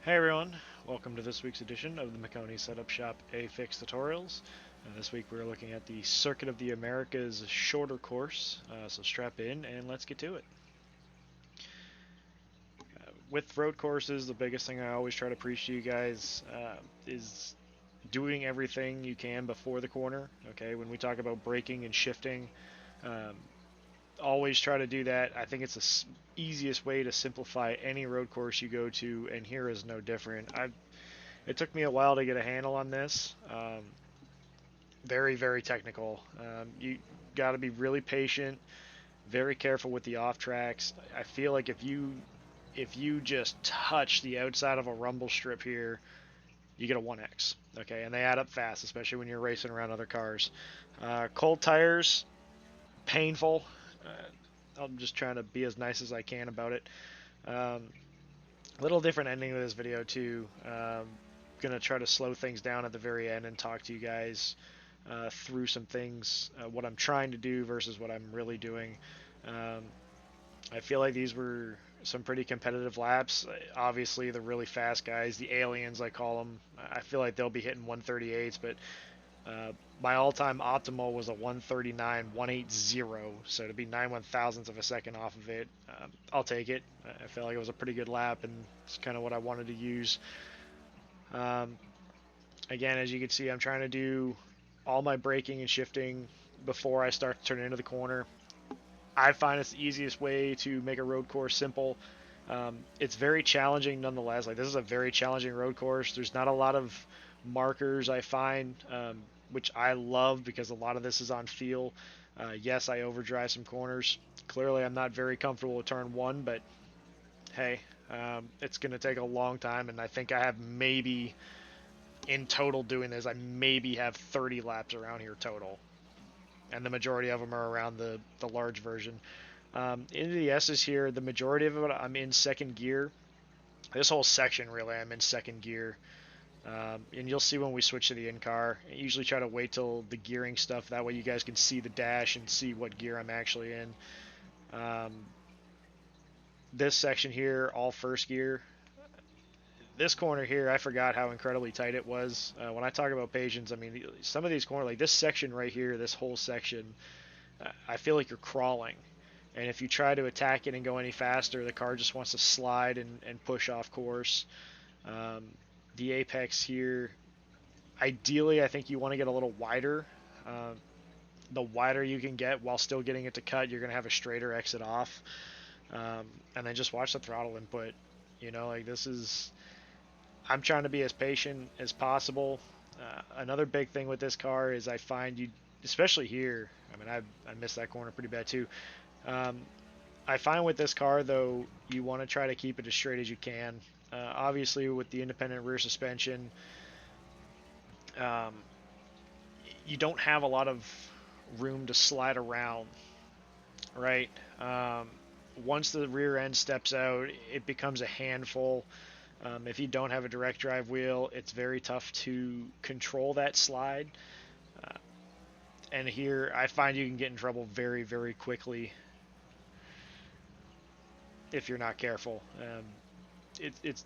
Hey everyone, welcome to this week's edition of the Maconi Setup Shop A-Fix Tutorials. This week we're looking at the Circuit of the Americas shorter course, so strap in and let's get to it. With road courses, the biggest thing I always try to preach to you guys is doing everything you can before the corner. Okay, when we talk about braking and shifting, um, always try to do that. I think it's the easiest way to simplify any road course you go to, and here is no different. It took me a while to get a handle on this. Very, very technical. You got to be really patient, very careful with the off tracks. I feel like if you just touch the outside of a rumble strip here, you get a 1x. Okay, and they add up fast, especially when you're racing around other cars. Cold tires, painful. I'm just trying to be as nice as I can about it. Little different ending to this video too. Gonna try to slow things down at the very end and talk to you guys through some things, what I'm trying to do versus what I'm really doing. Um, I feel like these were some pretty competitive laps. Obviously, the really fast guys, the aliens, I call them, I feel like they'll be hitting 138s, but my all-time optimal was a 139.180, so to be 9/1000ths of a second off of it, I'll take it. I feel like it was a pretty good lap, and it's kind of what I wanted to use. Um, Again, as you can see, I'm trying to do all my braking and shifting before I start to turn into the corner. I find it's the easiest way to make a road course simple. It's very challenging nonetheless. Like, this is a very challenging road course. There's not a lot of markers I find, which I love because a lot of this is on feel. Yes, I overdrive some corners. Clearly, I'm not very comfortable with turn one, but hey, it's going to take a long time, and I think I have maybe in total doing this, I maybe have 30 laps around here total, and the majority of them are around the large version. Into the S's here, the majority of it I'm in second gear. This whole section really I'm in second gear. And you'll see when we switch to the in-car. I usually try to wait till the gearing stuff, that way you guys can see the dash and see what gear I'm actually in. This section here, all first gear. This corner here, I forgot how incredibly tight it was. When I talk about patience, I mean, some of these corners, like this section right here, this whole section, I feel like you're crawling. And if you try to attack it and go any faster, the car just wants to slide and push off course. Um, the apex here, ideally, I think you want to get a little wider. Uh, the wider you can get while still getting it to cut, you're going to have a straighter exit off. And then just watch the throttle input. Like this is, I'm trying to be as patient as possible. Another big thing with this car is I find you, especially here, I mean, I missed that corner pretty bad too. Um, I find with this car, though, you want to try to keep it as straight as you can. Obviously, with the independent rear suspension, um, you don't have a lot of room to slide around, right? Once the rear end steps out, it becomes a handful. If you don't have a direct drive wheel, it's very tough to control that slide. Uh, and here, I find you can get in trouble very, very quickly if you're not careful. It's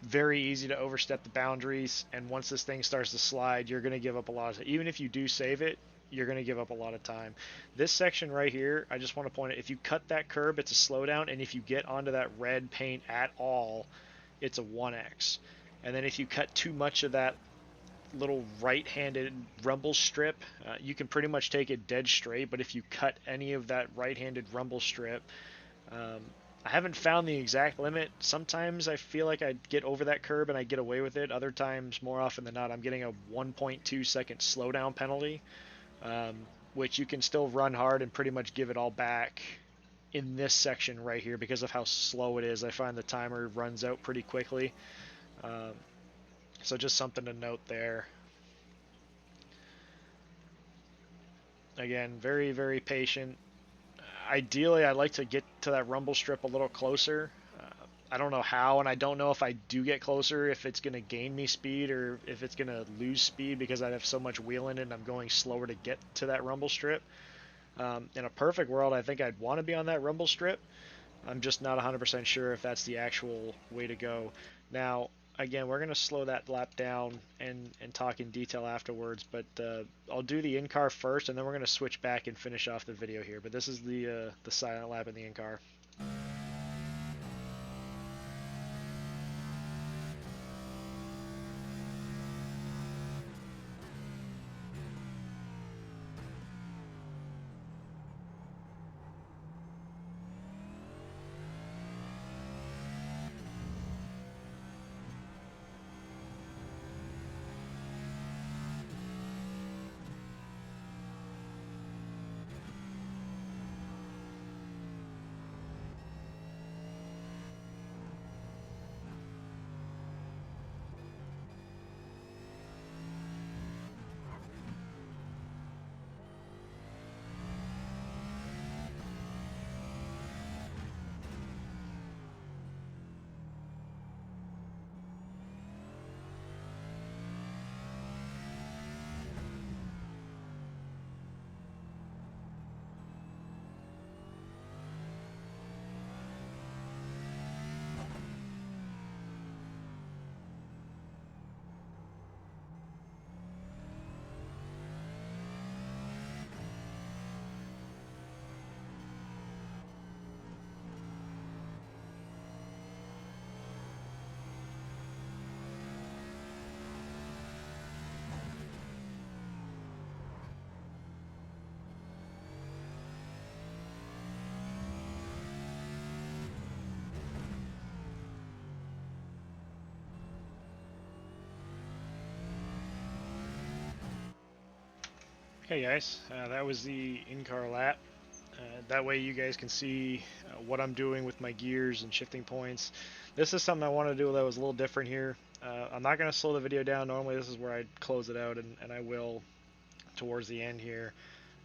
very easy to overstep the boundaries, and once this thing starts to slide, you're going to give up a lot of, even if you do save it, you're going to give up a lot of time. This section right here, I just want to point out, if you cut that curb, it's a slowdown, and if you get onto that red paint at all, it's a 1x. And then if you cut too much of that little right-handed rumble strip, you can pretty much take it dead straight, but if you cut any of that right-handed rumble strip, um, I haven't found the exact limit. Sometimes I feel like I get over that curb and I get away with it. Other times, more often than not, I'm getting a 1.2 second slowdown penalty, um, which you can still run hard and pretty much give it all back in this section right here because of how slow it is. I find the timer runs out pretty quickly. Um, so just something to note there. Again, very, very patient. Ideally, I'd like to get to that rumble strip a little closer. I don't know how, and I don't know if I do get closer, if it's going to gain me speed or if it's going to lose speed because I have so much wheel in it and I'm going slower to get to that rumble strip. In a perfect world, I think I'd want to be on that rumble strip. I'm just not 100% sure if that's the actual way to go. Now, again, we're going to slow that lap down and talk in detail afterwards, but I'll do the in-car first, and then we're going to switch back and finish off the video here. But this is the silent lap in the in-car. Hey guys, that was the in-car lap. That way you guys can see what I'm doing with my gears and shifting points. This is something I want to do that was a little different here. I'm not going to slow the video down. Normally this is where I close it out, and I will towards the end here.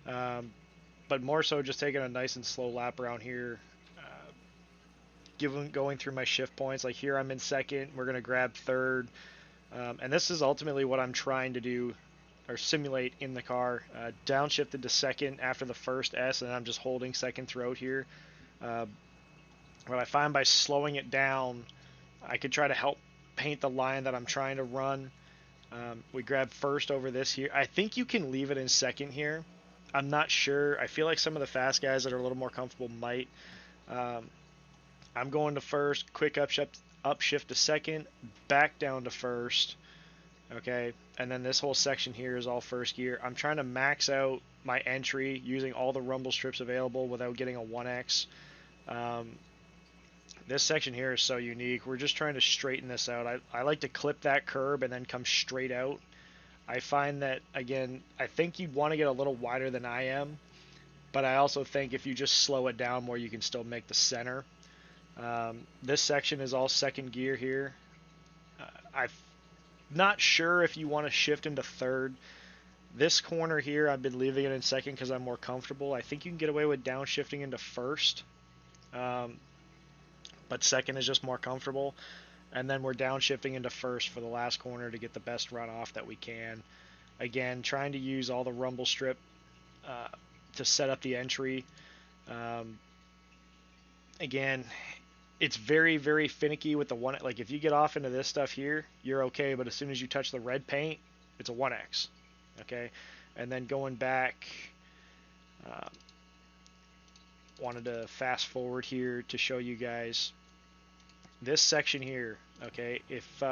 But more so just taking a nice and slow lap around here. Going through my shift points. Like here I'm in second. We're going to grab third. And this is ultimately what I'm trying to do or simulate in the car. Downshifted to second after the first S, and I'm just holding second throughout here. What I find by slowing it down, I could try to help paint the line that I'm trying to run. We grab first over this here. I think you can leave it in second here. I'm not sure. I feel like some of the fast guys that are a little more comfortable might. I'm going to first, quick upshift to second, back down to first. Okay, and then this whole section here is all first gear. I'm trying to max out my entry using all the rumble strips available without getting a 1X. This section here is so unique. We're just trying to straighten this out. I like to clip that curb and then come straight out. I find that, again, I think you'd want to get a little wider than I am, but I also think if you just slow it down more, you can still make the center. This section is all second gear here. I'm not sure if you want to shift into third. This corner here, I've been leaving it in second because I'm more comfortable. I think you can get away with downshifting into first, but second is just more comfortable. And then we're downshifting into first for the last corner to get the best runoff that we can. Again, trying to use all the rumble strip to set up the entry. Again, it's very, very finicky with the one. Like if you get off into this stuff here, you're okay. But as soon as you touch the red paint, it's a 1X. Okay, and then going back, wanted to fast forward here to show you guys this section here. Okay, if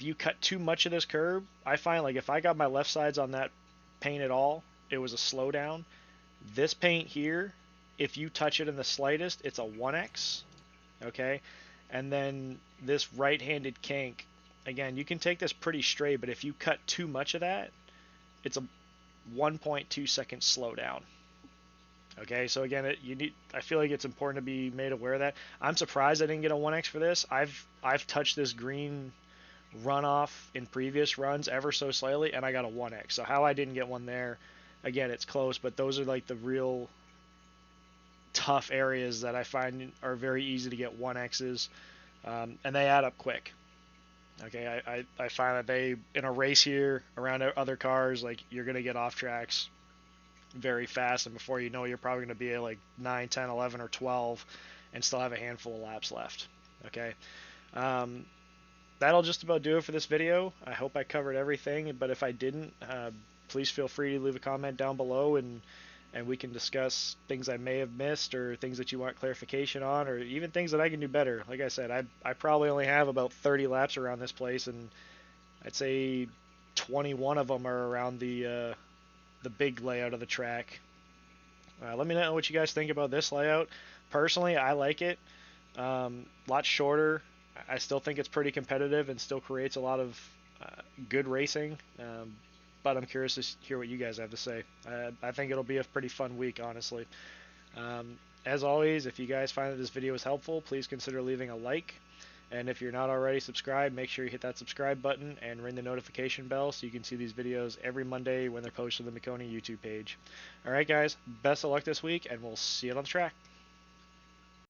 you cut too much of this curb, I find like if I got my left sides on that paint at all, it was a slowdown. This paint here, if you touch it in the slightest, it's a 1X, okay? And then this right-handed kink, again, you can take this pretty straight, but if you cut too much of that, it's a 1.2 second slowdown. Okay, so again, I feel like it's important to be made aware of that. I'm surprised I didn't get a 1X for this. I've touched this green runoff in previous runs ever so slightly, and I got a 1X. So how I didn't get one there, again, it's close, but those are like the real tough areas that I find are very easy to get 1Xs, and they add up quick. Okay, I find that they, in a race here around other cars, like you're going to get off tracks very fast, and before you know, you're probably going to be at like 9, 10, 11, or 12 and still have a handful of laps left. Okay, Um, that'll just about do it for this video. I hope I covered everything, but if I didn't, please feel free to leave a comment down below, and we can discuss things I may have missed, or things that you want clarification on, or even things that I can do better. Like I said, I probably only have about 30 laps around this place, and I'd say 21 of them are around the big layout of the track. Let me know what you guys think about this layout. Personally, I like it. Lot shorter. I still think it's pretty competitive and still creates a lot of good racing. But I'm curious to hear what you guys have to say. I think it'll be a pretty fun week, honestly. As always, if you guys find that this video was helpful, please consider leaving a like. And if you're not already subscribed, make sure you hit that subscribe button and ring the notification bell so you can see these videos every Monday when they're posted to the Maconi YouTube page. Alright guys, best of luck this week, and we'll see you on the track.